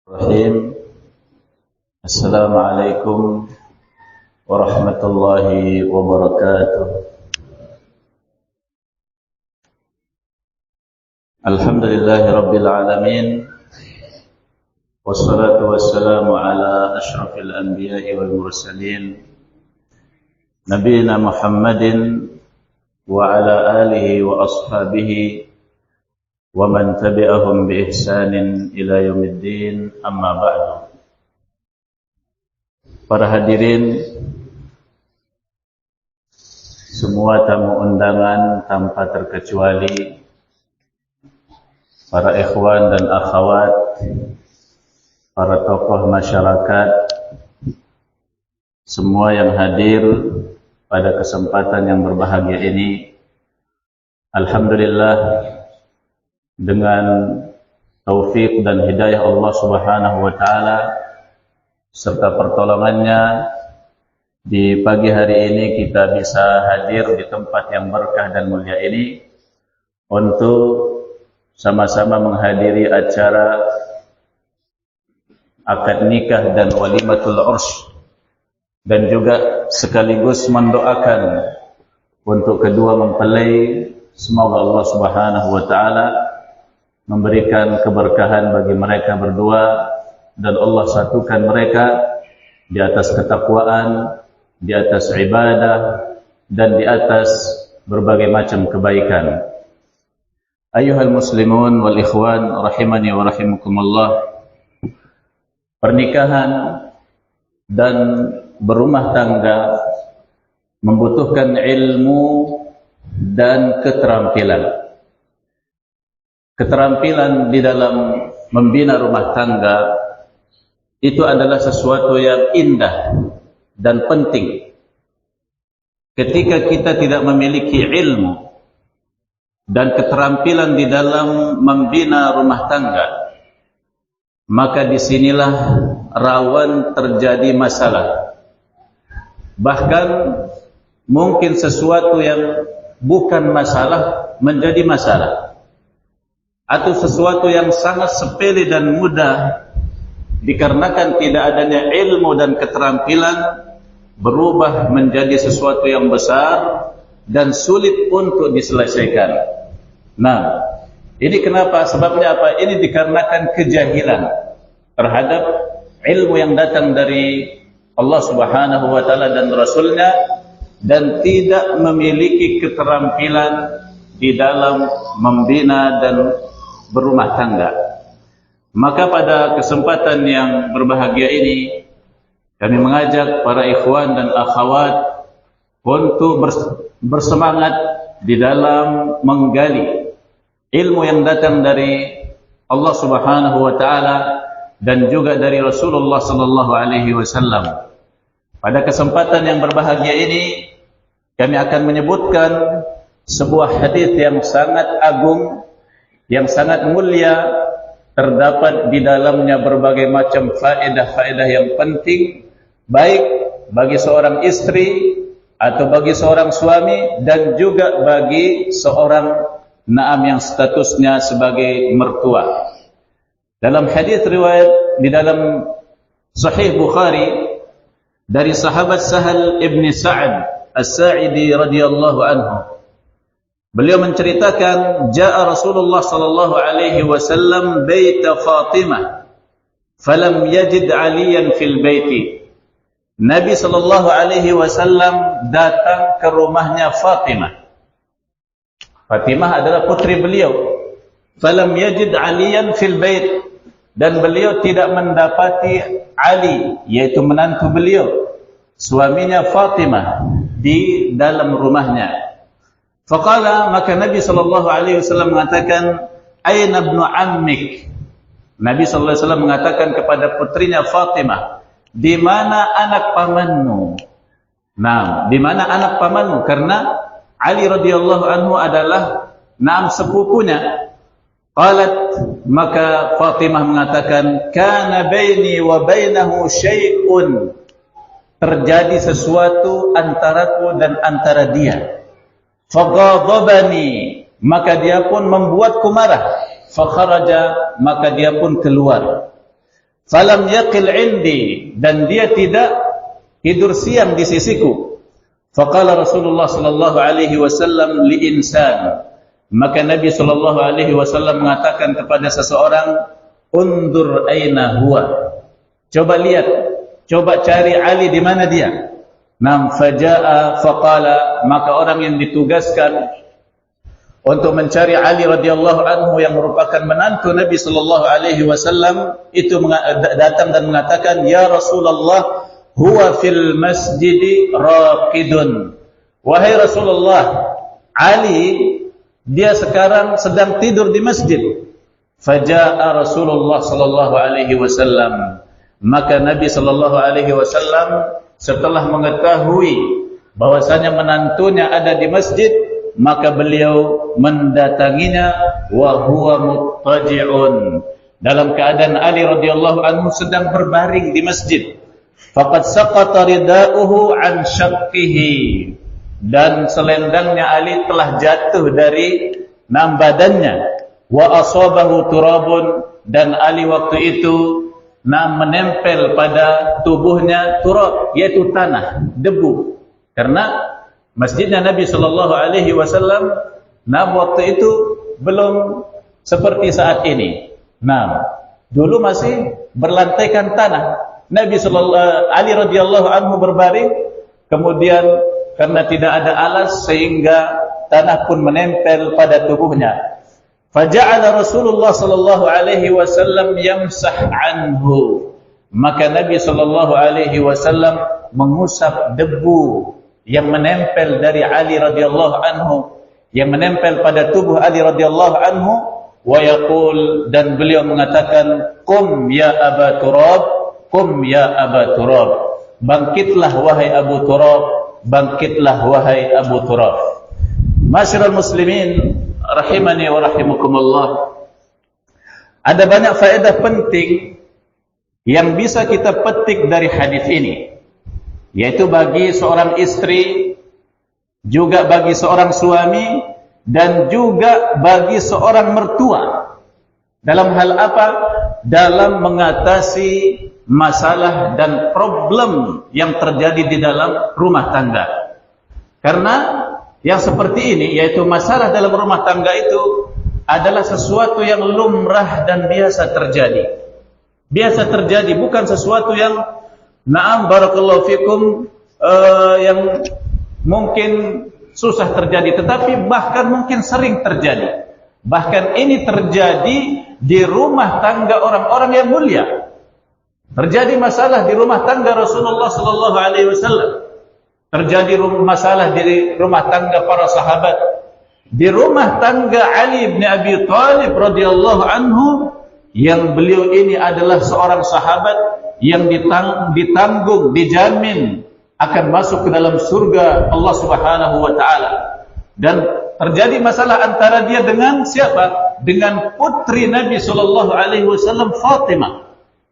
Bismillahirrahmanirrahim. Assalamualaikum warahmatullahi wabarakatuh. Alhamdulillahi rabbil alamin. Wassalatu wassalamu ala ashrafil anbiya'i wal mursalin Nabiina Muhammadin wa ala alihi wa ashabihi wa man tabi'ahum bi ihsanin ila yaumiddin, amma ba'du. Para hadirin, semua tamu undangan tanpa terkecuali, para ikhwan dan akhwat, para tokoh masyarakat, semua yang hadir pada kesempatan yang berbahagia ini, alhamdulillah, dengan taufik dan hidayah Allah Subhanahu wa taala serta pertolongannya, di pagi hari ini kita bisa hadir di tempat yang berkah dan mulia ini untuk sama-sama menghadiri acara akad nikah dan walimatul urs, dan juga sekaligus mendoakan untuk kedua mempelai, semoga Allah Subhanahu wa taala memberikan keberkahan bagi mereka berdua dan Allah satukan mereka di atas ketakwaan, di atas ibadah, dan di atas berbagai macam kebaikan. Ayyuhal muslimun wal ikhwan rahimani wa rahimakumullah. Pernikahan dan berumah tangga membutuhkan ilmu dan keterampilan. Keterampilan di dalam membina rumah tangga itu adalah sesuatu yang indah dan penting. Ketika kita tidak memiliki ilmu dan keterampilan di dalam membina rumah tangga, maka disinilah rawan terjadi masalah. Bahkan mungkin sesuatu yang bukan masalah menjadi masalah, atau sesuatu yang sangat sepele dan mudah dikarenakan tidak adanya ilmu dan keterampilan berubah menjadi sesuatu yang besar dan sulit untuk diselesaikan. Nah, ini kenapa? Sebabnya apa? Ini dikarenakan kejahilan terhadap ilmu yang datang dari Allah Subhanahu wa taala dan Rasulnya, dan tidak memiliki keterampilan di dalam membina dan berumah tangga. Maka pada kesempatan yang berbahagia ini, kami mengajak para ikhwan dan akhwat untuk bersemangat di dalam menggali ilmu yang datang dari Allah Subhanahu wa taala dan juga dari Rasulullah sallallahu alaihi wasallam. Pada kesempatan yang berbahagia ini, kami akan menyebutkan sebuah hadis yang sangat agung, yang sangat mulia, terdapat di dalamnya berbagai macam faedah-faedah yang penting, baik bagi seorang istri atau bagi seorang suami, dan juga bagi seorang naam yang statusnya sebagai mertua. Dalam hadis riwayat di dalam Sahih Bukhari dari sahabat Sahal ibn Sa'ad As-Sa'idi radhiyallahu anhu, beliau menceritakan, jaa Rasulullah sallallahu alaihi wasallam baita Fatimah falam yajid Aliyan fil baiti. Nabi sallallahu alaihi wasallam datang ke rumahnya Fatimah. Fatimah adalah putri beliau. Falam yajid Aliyan fil bait, dan beliau tidak mendapati Ali, yaitu menantu beliau, suaminya Fatimah, di dalam rumahnya. Faqala, maka Nabi sallallahu alaihi wasallam mengatakan, aina ibnu ammik. Nabi sallallahu alaihi wasallam mengatakan kepada putrinya Fatimah, di mana anak pamanmu? Nah, di mana anak pamanmu? Karena Ali radhiyallahu anhu adalah naam sepupunya. Qalat, maka Fatimah mengatakan, kana baini wa bainahu syai'un. Terjadi sesuatu antaraku dan antara dia. Faghadabani, maka dia pun membuatku marah. Fakharaja, maka dia pun keluar. falam yaqil indi, dan dia tidak tidur siang di sisiku. Faqala Rasulullah sallallahu alaihi wasallam li insan, maka Nabi sallallahu alaihi wasallam mengatakan kepada seseorang, undur aina huwa, coba lihat, coba cari Ali di mana dia. Nam faja'a faqala, maka orang yang ditugaskan untuk mencari Ali radhiyallahu anhu yang merupakan menantu Nabi sallallahu alaihi wasallam itu datang dan mengatakan, ya Rasulullah, huwa fil masjid raqidun. Wahai Rasulullah, Ali dia sekarang sedang tidur di masjid. Faja'a Rasulullah sallallahu alaihi wasallam, maka Nabi sallallahu alaihi wasallam setelah mengetahui bahwasanya menantunya ada di masjid, maka beliau mendatanginya wa huwa muttaji'un, dalam keadaan Ali radhiyallahu anhu sedang berbaring di masjid. Faqad saqata ridauhu an syaqqihi, dan selendangnya Ali telah jatuh dari badannya. Wa asabahu turabun, dan Ali waktu itu menempel pada tubuhnya turab, yaitu tanah, debu. Karena masjidnya Nabi sallallahu alaihi wasallam waktu itu belum seperti saat ini. Dulu masih berlantaikan tanah. Nabi Ali radhiyallahu anhu berbaring, kemudian karena tidak ada alas sehingga tanah pun menempel pada tubuhnya. Faja'ala Rasulullah sallallahu alaihi wasallam yamsah anhu, maka Nabi sallallahu alaihi wasallam mengusap debu yang menempel dari Ali radhiyallahu anhu, yang menempel pada tubuh Ali radhiyallahu anhu, wa yaqul, dan beliau mengatakan, qum ya Aba Turab, qum ya Aba Turab, bangkitlah wahai Abu Turab, bangkitlah wahai Abu Turab. Masyiral muslimin rahimani wa rahimakumullah, ada banyak faedah penting yang bisa kita petik dari hadis ini, yaitu bagi seorang istri, juga bagi seorang suami, dan juga bagi seorang mertua. Dalam hal apa? Dalam mengatasi masalah dan problem yang terjadi di dalam rumah tangga. Karena yang seperti ini, yaitu masalah dalam rumah tangga itu adalah sesuatu yang lumrah dan biasa terjadi. Biasa terjadi, bukan sesuatu yang barakallahu fikum yang mungkin susah terjadi, tetapi bahkan mungkin sering terjadi. Bahkan ini terjadi di rumah tangga orang-orang yang mulia. Terjadi masalah di rumah tangga Rasulullah sallallahu alaihi wasallam. Terjadi masalah di rumah tangga para sahabat, di rumah tangga Ali bin Abi Thalib radhiyallahu anhu, yang beliau ini adalah seorang sahabat yang ditanggung, dijamin akan masuk ke dalam surga Allah Subhanahu wa taala. Dan terjadi masalah antara dia dengan siapa? Dengan putri Nabi sallallahu alaihi wasallam, Fatimah,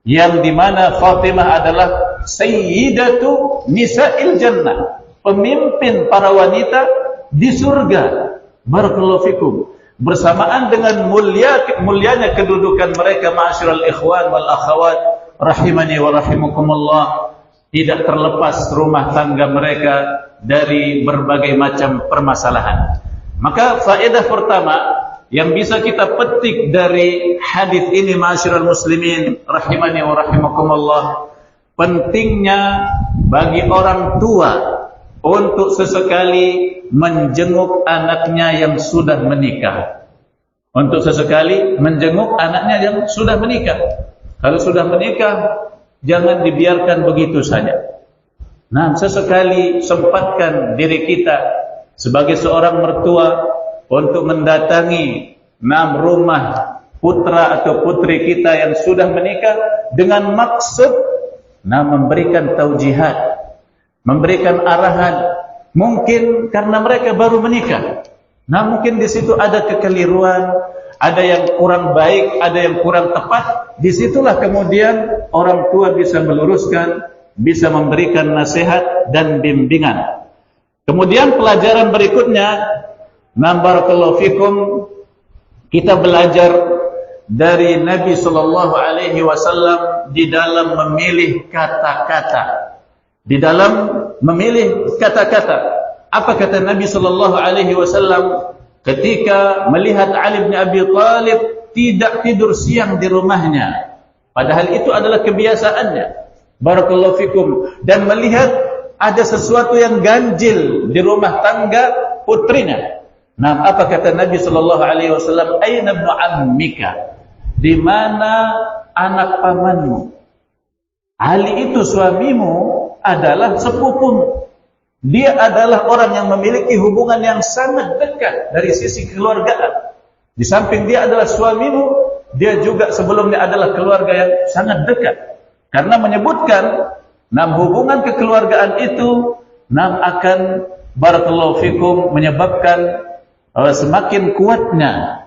yang dimana Fatimah adalah sayyidatu nisa'il jannah, pemimpin para wanita di surga. Barakallahu fikum. Bersamaan dengan mulianya kedudukan mereka, ma'asyiral ikhwan wal akhawat rahimani wa rahimakumullah, tidak terlepas rumah tangga mereka dari berbagai macam permasalahan. Maka faedah pertama yang bisa kita petik dari hadis ini, ma'asyiral muslimin rahimani wa rahimakumullah, pentingnya bagi orang tua untuk sesekali menjenguk anaknya yang sudah menikah. Untuk sesekali menjenguk anaknya yang sudah menikah. Kalau sudah menikah, jangan dibiarkan begitu saja. Sesekali sempatkan diri kita sebagai seorang mertua untuk mendatangi rumah putra atau putri kita yang sudah menikah, dengan maksud memberikan taujihat, memberikan arahan. Mungkin karena mereka baru menikah, mungkin di situ ada kekeliruan, ada yang kurang baik, ada yang kurang tepat. Disitulah kemudian orang tua bisa meluruskan, bisa memberikan nasihat dan bimbingan. Kemudian pelajaran berikutnya, barakallahu fikum, kita belajar dari Nabi sallallahu alaihi wasallam di dalam memilih kata-kata. Di dalam memilih kata-kata. Apa kata Nabi sallallahu alaihi wasallam ketika melihat Ali bin Abi Thalib tidak tidur siang di rumahnya, padahal itu adalah kebiasaannya. Barakallahu fikum. Dan melihat ada sesuatu yang ganjil di rumah tangga putrinya. Nah, apa kata Nabi sallallahu alaihi wasallam? Aina ibnu ammika? Di mana anak pamanmu? Ali itu suamimu adalah sepupumu. Dia adalah orang yang memiliki hubungan yang sangat dekat dari sisi kekeluargaan. Di samping dia adalah suamimu, dia juga sebelumnya adalah keluarga yang sangat dekat. Karena menyebutkan hubungan kekeluargaan itu akan barakallahu fikum menyebabkan semakin kuatnya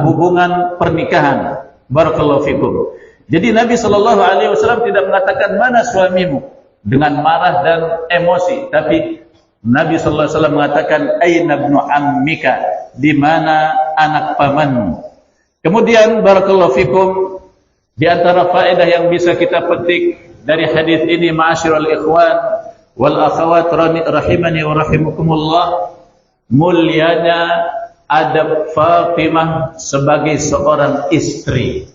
hubungan pernikahan. Barakallahu fikum. Jadi Nabi sallallahu alaihi wasallam tidak mengatakan mana suamimu dengan marah dan emosi, tapi Nabi sallallahu alaihi wasallam mengatakan aina ibnu ammika? Di mana anak pamanmu? Kemudian barakallahu fikum, di antara faedah yang bisa kita petik dari hadis ini, ma'asyiral ikhwan wal akhawat rahimani wa rahimakumullah, mulianya adab Fatimah sebagai seorang istri.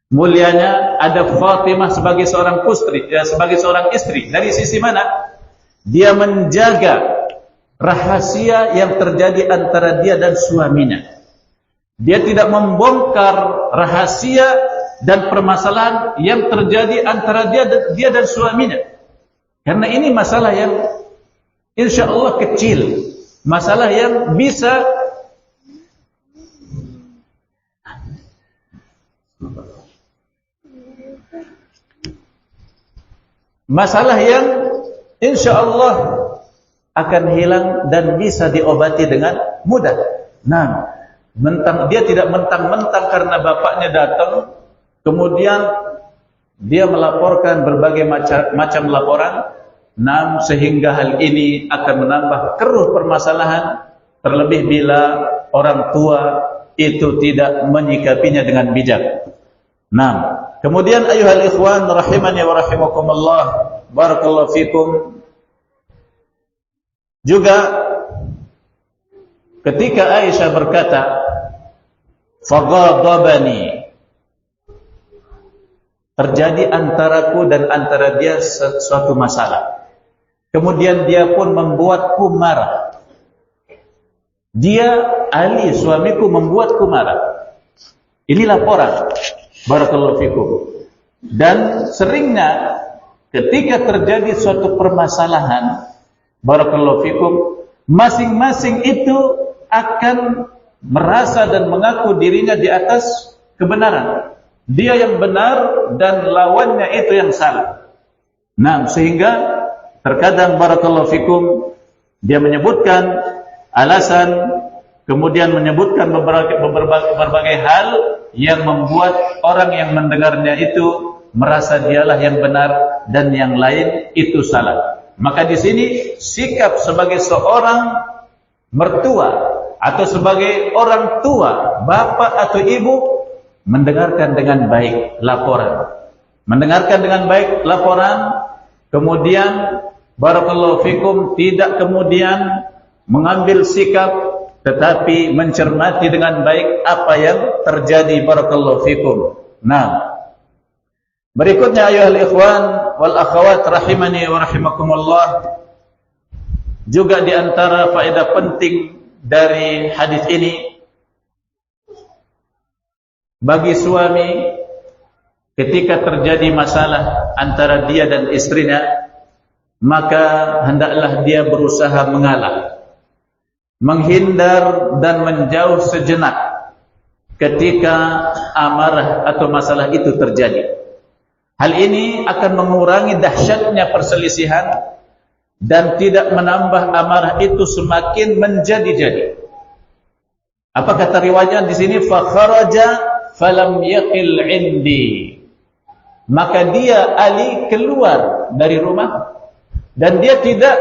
Mulianya adab Fatimah sebagai seorang istri. Dari sisi mana? Dia menjaga rahasia yang terjadi antara dia dan suaminya. Dia tidak membongkar rahasia dan permasalahan yang terjadi antara dia dan suaminya. Karena ini masalah yang insyaallah kecil, masalah yang bisa insyaallah akan hilang dan bisa diobati dengan mudah. Nah, dia tidak mentang-mentang karena bapaknya datang, kemudian dia melaporkan berbagai macam laporan, sehingga hal ini akan menambah keruh permasalahan, terlebih bila orang tua itu tidak menyikapinya dengan bijak. Kemudian ayuhal ikhwan rahimani wa rahimakumullah, barakallahu fikum. Juga ketika Aisyah berkata, faghadabani, terjadi antaraku dan antara dia suatu masalah. Kemudian dia pun membuatku marah. Dia, Ali, suamiku, membuatku marah. Ini laporan. Barakallahu fikum. Dan seringnya ketika terjadi suatu permasalahan, barakallahu fikum, masing-masing itu akan merasa dan mengaku dirinya di atas kebenaran. Dia yang benar dan lawannya itu yang salah. Sehingga terkadang barakallahu fikum dia menyebutkan alasan, kemudian menyebutkan berbagai hal yang membuat orang yang mendengarnya itu merasa dialah yang benar dan yang lain itu salah. Maka di sini sikap sebagai seorang mertua atau sebagai orang tua, bapak atau ibu, mendengarkan dengan baik laporan. Mendengarkan dengan baik laporan, kemudian barakallahu fikum tidak kemudian mengambil sikap, tetapi mencermati dengan baik apa yang terjadi. Barakallahu fikum. Berikutnya ayuhal ikhwan wal akhawat rahimani wa rahimakumullah, juga di antara faedah penting dari hadis ini, bagi suami ketika terjadi masalah antara dia dan istrinya, maka hendaklah dia berusaha mengalah, menghindar dan menjauh sejenak ketika amarah atau masalah itu terjadi. Hal ini akan mengurangi dahsyatnya perselisihan dan tidak menambah amarah itu semakin menjadi-jadi. Apa kata riwayat di sini? Fa kharaja falam yaqil indi. Maka dia, Ali, keluar dari rumah dan dia tidak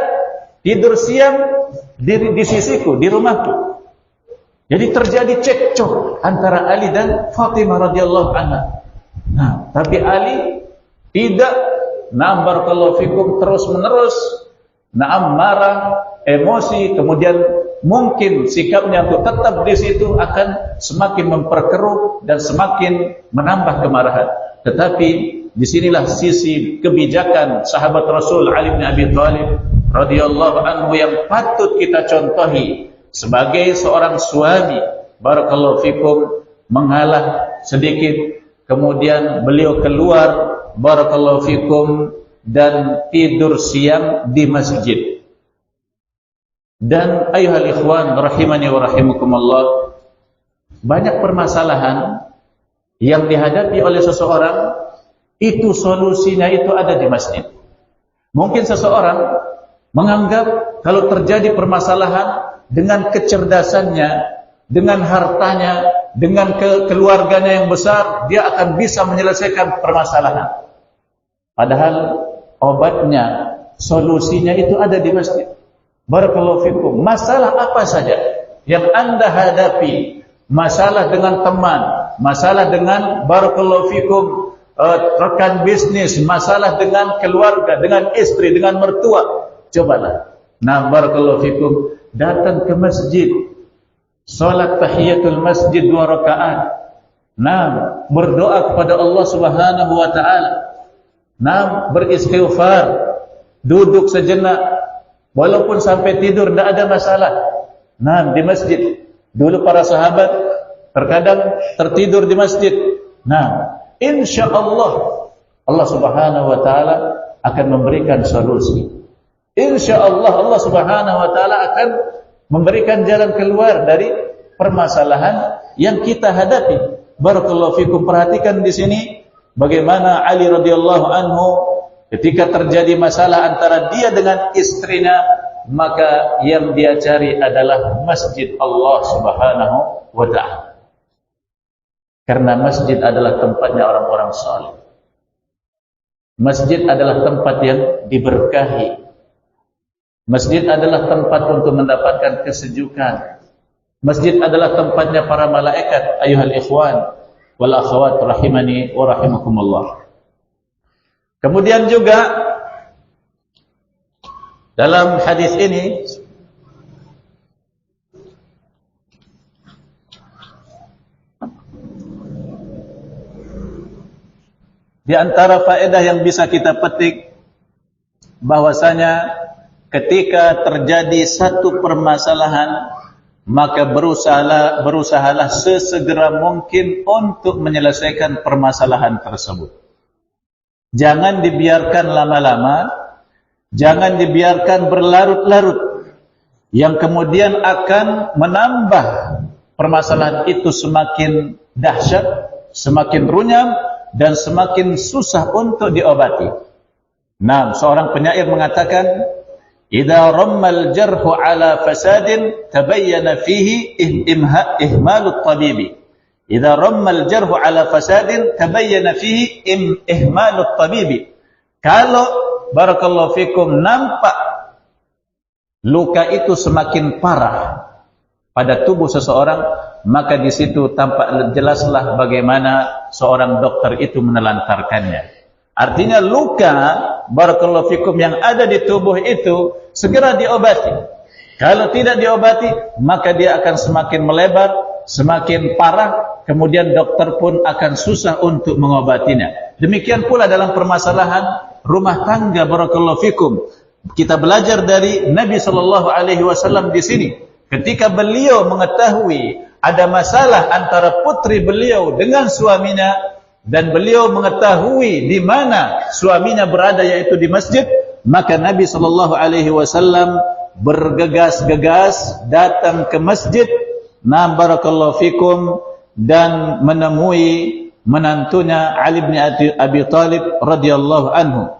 tidur siang di sisiku, di rumahku. Jadi terjadi cekcok antara Ali dan Fatimah radhiyallahu anha. Nah, tapi Ali tidak, barakallahu fikum, terus-menerus marah, emosi, kemudian mungkin sikapnya untuk tetap di situ akan semakin memperkeruh dan semakin menambah kemarahan. Tetapi disinilah sisi kebijakan sahabat Rasul Ali bin Abi Thalib radhiyallahu anhu yang patut kita contohi sebagai seorang suami. Barakallahu fikum, mengalah sedikit, kemudian beliau keluar, barakallahu fikum, dan tidur siang di masjid. Dan ayuhal ikhwan rahimani wa rahimakumullah, banyak permasalahan yang dihadapi oleh seseorang itu solusinya itu ada di masjid. Mungkin seseorang menganggap kalau terjadi permasalahan dengan kecerdasannya, dengan hartanya, dengan keluarganya yang besar, dia akan bisa menyelesaikan permasalahan. Padahal obatnya, solusinya itu ada di masjid. Barakallahu fikum. Masalah apa saja yang Anda hadapi, masalah dengan teman, masalah dengan barakallahu fikum rekan bisnis, masalah dengan keluarga, dengan istri, dengan mertua, cobalah. Nah, barakallahu fikum, datang ke masjid, salat tahiyatul masjid 2 rakaat. Nah, berdoa kepada Allah Subhanahu wa taala. Nah, beristighfar, duduk sejenak, walaupun sampai tidur tidak ada masalah. Nah, di masjid. Dulu para sahabat terkadang tertidur di masjid. Nah, insyaallah Allah Subhanahu wa taala akan memberikan solusi. Insyaallah Allah Subhanahu wa taala akan memberikan jalan keluar dari permasalahan yang kita hadapi. Barakallahu fikum. Perhatikan di sini bagaimana Ali radhiyallahu anhu ketika terjadi masalah antara dia dengan istrinya, maka yang dia cari adalah masjid Allah Subhanahu wa taala. Karena masjid adalah tempatnya orang-orang saleh. Masjid adalah tempat yang diberkahi. Masjid adalah tempat untuk mendapatkan kesejukan. Masjid adalah tempatnya para malaikat. Ayuhal ikhwan wal akhwat rahimani wa rahimakumullah. Kemudian juga dalam hadis ini di antara faedah yang bisa kita petik bahwasanya ketika terjadi satu permasalahan, maka berusahalah sesegera mungkin untuk menyelesaikan permasalahan tersebut. Jangan dibiarkan lama-lama, jangan dibiarkan berlarut-larut, yang kemudian akan menambah permasalahan itu semakin dahsyat, semakin runyam, dan semakin susah untuk diobati. Nah, seorang penyair mengatakan, idza rammal jarhu ala fasadin tabayyana fihi ihmalut tabibi. Idza rammal jarhu ala fasadin tabayyana fihi ihmalut tabibi. Kalau barakallahu fikum nampak luka itu semakin parah pada tubuh seseorang, maka di situ tampak jelaslah bagaimana seorang dokter itu menelantarkannya. Artinya luka barakallahu fikum yang ada di tubuh itu segera diobati. Kalau tidak diobati, maka dia akan semakin melebar, semakin parah, kemudian dokter pun akan susah untuk mengobatinya. Demikian pula dalam permasalahan rumah tangga barakallahu fikum. Kita belajar dari Nabi sallallahu alaihi wasallam di sini. Ketika beliau mengetahui ada masalah antara putri beliau dengan suaminya, dan beliau mengetahui di mana suaminya berada, yaitu di masjid, maka Nabi sallallahu alaihi wasallam bergegas-gegas datang ke masjid, na barakallahu fikum, dan menemui menantunya Ali bin Abi Thalib radhiyallahu anhu.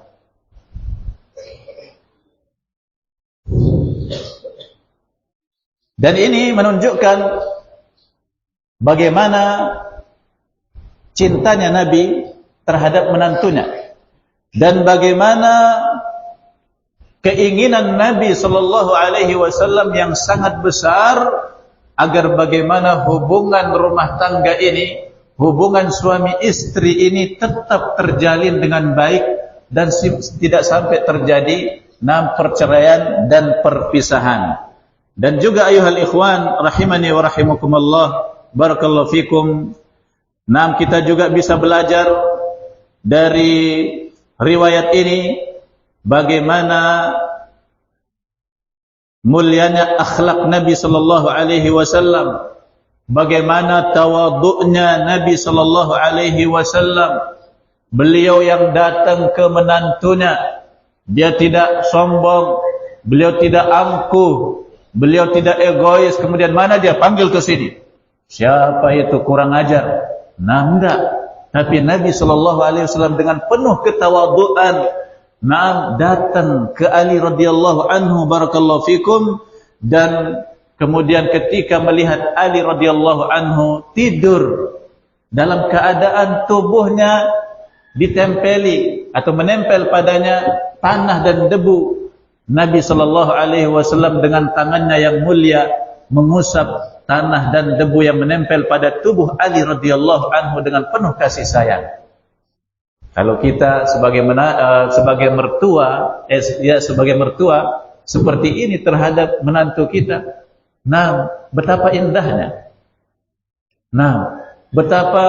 Dan ini menunjukkan bagaimana cintanya Nabi terhadap menantunya, dan bagaimana keinginan Nabi sallallahu alaihi wasallam yang sangat besar agar bagaimana hubungan rumah tangga ini, hubungan suami istri ini tetap terjalin dengan baik dan tidak sampai terjadi perceraian dan perpisahan. Dan juga ayuhal ikhwan rahimani wa rahimakumullah, barakallahu fikum. Kita juga bisa belajar dari riwayat ini bagaimana mulianya akhlak Nabi sallallahu alaihi wasallam, bagaimana tawadhu'nya Nabi sallallahu alaihi wasallam. Beliau yang datang ke menantunya, dia tidak sombong, beliau tidak angkuh, beliau tidak egois. Kemudian mana dia panggil ke sini, siapa itu kurang ajar? Enggak. Tapi Nabi sallallahu alaihi wasallam dengan penuh ketawadhuan datang ke Ali radhiyallahu anhu, barakallahu fikum. Dan kemudian ketika melihat Ali radhiyallahu anhu tidur dalam keadaan tubuhnya ditempeli atau menempel padanya tanah dan debu, Nabi sallallahu alaihi wasallam dengan tangannya yang mulia mengusap tanah dan debu yang menempel pada tubuh Ali radhiyallahu anhu dengan penuh kasih sayang. Kalau kita sebagai mertua, sebagai mertua seperti ini terhadap menantu kita, betapa indahnya. Betapa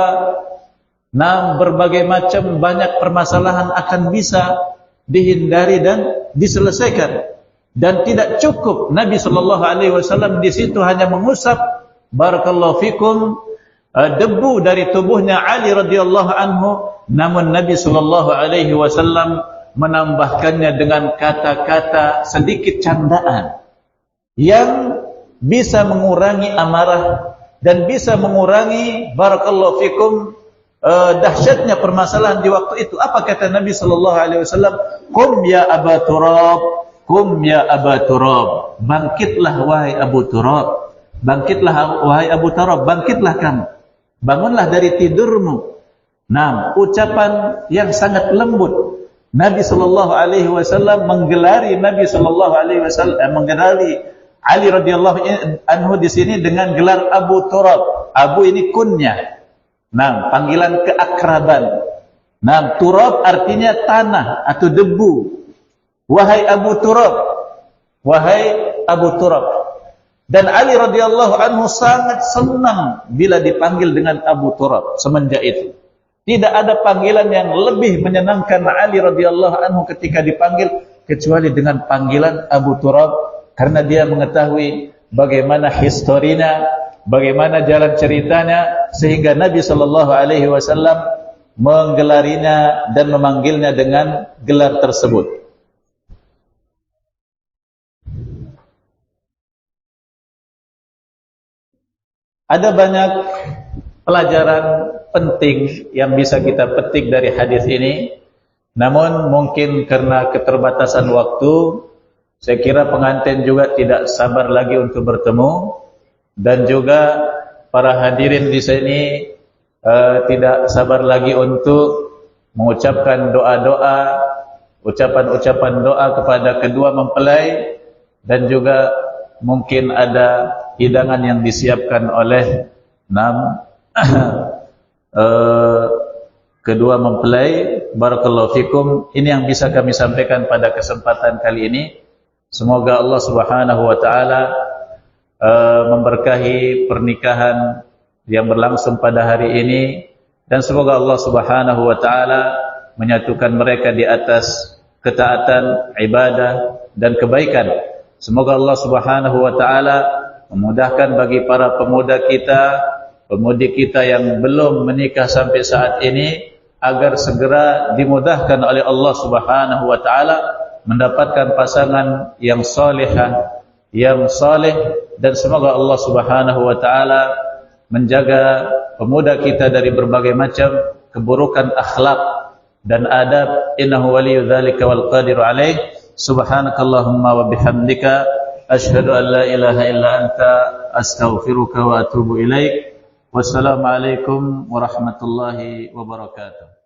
berbagai macam banyak permasalahan akan bisa dihindari dan diselesaikan. Dan tidak cukup Nabi sallallahu alaihi wasallam di situ hanya mengusap, barakallahu fikum, debu dari tubuhnya Ali radhiyallahu anhu, namun Nabi sallallahu alaihi wasallam menambahkannya dengan kata-kata sedikit candaan yang bisa mengurangi amarah dan bisa mengurangi, barakallahu fikum, dahsyatnya permasalahan di waktu itu. Apa kata Nabi sallallahu alaihi wasallam? Qum ya Aba Turab, qum ya Aba Turab. Bangkitlah wahai Abu Turab. Bangkitlah wahai Abu Turab, bangkitlah kamu. Bangunlah dari tidurmu. Ucapan yang sangat lembut. Nabi sallallahu alaihi wasallam menggelari Ali radhiyallahu anhu di sini dengan gelar Abu Turab. Abu ini kunyah. Panggilan keakraban. Turab artinya tanah atau debu. Wahai Abu Turab, wahai Abu Turab. Dan Ali radhiyallahu anhu sangat senang bila dipanggil dengan Abu Turab. Semenjak itu tidak ada panggilan yang lebih menyenangkan Ali radhiyallahu anhu ketika dipanggil kecuali dengan panggilan Abu Turab, karena dia mengetahui bagaimana historinya, bagaimana jalan ceritanya, sehingga Nabi sallallahu alaihi wasallam menggelarinya dan memanggilnya dengan gelar tersebut. Ada banyak pelajaran penting yang bisa kita petik dari hadis ini. Namun mungkin karena keterbatasan waktu, saya kira pengantin juga tidak sabar lagi untuk bertemu, dan juga para hadirin di sini tidak sabar lagi untuk mengucapkan doa-doa, ucapan-ucapan doa kepada kedua mempelai, dan juga mungkin ada hidangan yang disiapkan oleh kedua mempelai. Barakallahu fikum. Ini yang bisa kami sampaikan pada kesempatan kali ini. Semoga Allah Subhanahu wa taala memberkahi pernikahan yang berlangsung pada hari ini, dan semoga Allah Subhanahu wa taala menyatukan mereka di atas ketaatan, ibadah dan kebaikan. Semoga Allah Subhanahu wa taala memudahkan bagi para pemuda kita, pemudi kita yang belum menikah sampai saat ini, agar segera dimudahkan oleh Allah Subhanahu wa taala mendapatkan pasangan yang salihah, yang saleh, dan semoga Allah Subhanahu wa taala menjaga pemuda kita dari berbagai macam keburukan akhlak dan adab. Innahu waliyyu dzalika wal qadiru alaih. Subhanakallahumma wa bihamdika asyhadu an la ilaha illa anta astaghfiruka wa atubu ilaik. Wassalamualaikum warahmatullahi wabarakatuh.